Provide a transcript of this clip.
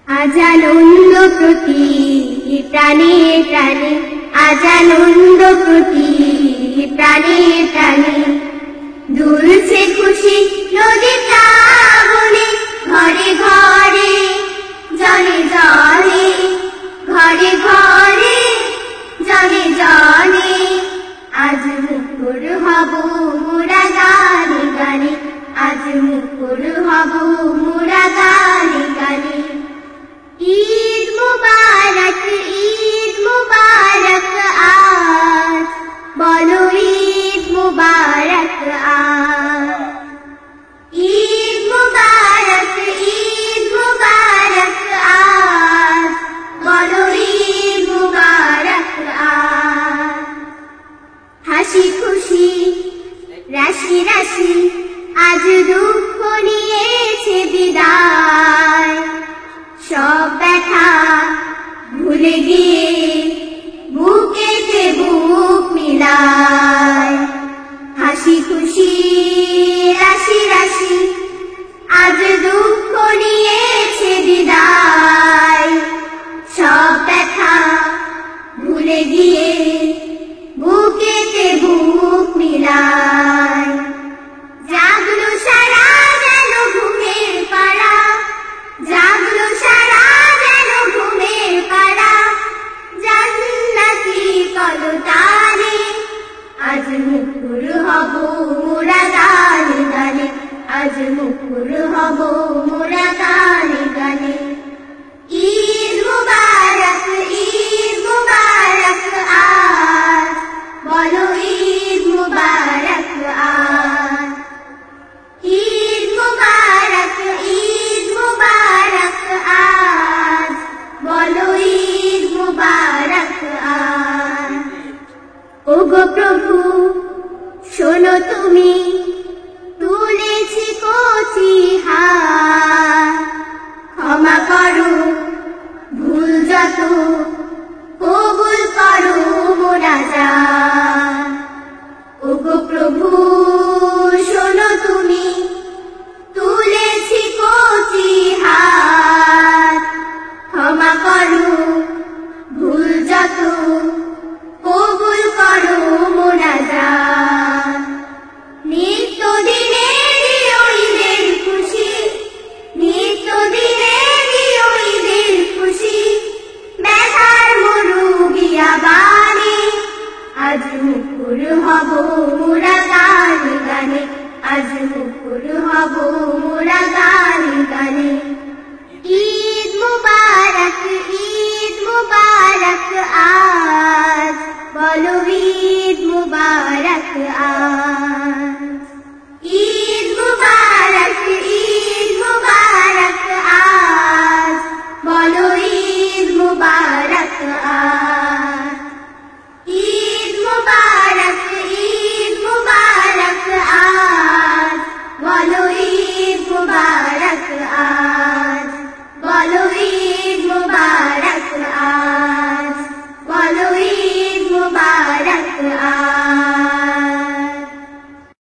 আজ আনন্দ প্রতি প্রাণে প্রাণে, আজ আনন্দ প্রতি প্রাণে প্রাণে, দুলছে খুশি নদী প্লাবনে, ঘরে ঘরে জনে জনে, ঘরে ঘরে জনে জনে, আজ মুখর হব মোরা গানে গানে, আজ মুখর হব মোরা গানে গানে। ঈদ মুবারক, ঈদ মুবারক আজ, বলো ঈদ মুবারক আজ। ঈদ মুবারক, ঈদ মুবারক আজ, বলো ঈদ মুবারক আজ। হাসি খুশি রাশি রাশি আজ দুঃখ নিয়েছে বিদায়, সব ব্যথা ভুলে গিয়ে বুকেতে বুক মিলায়।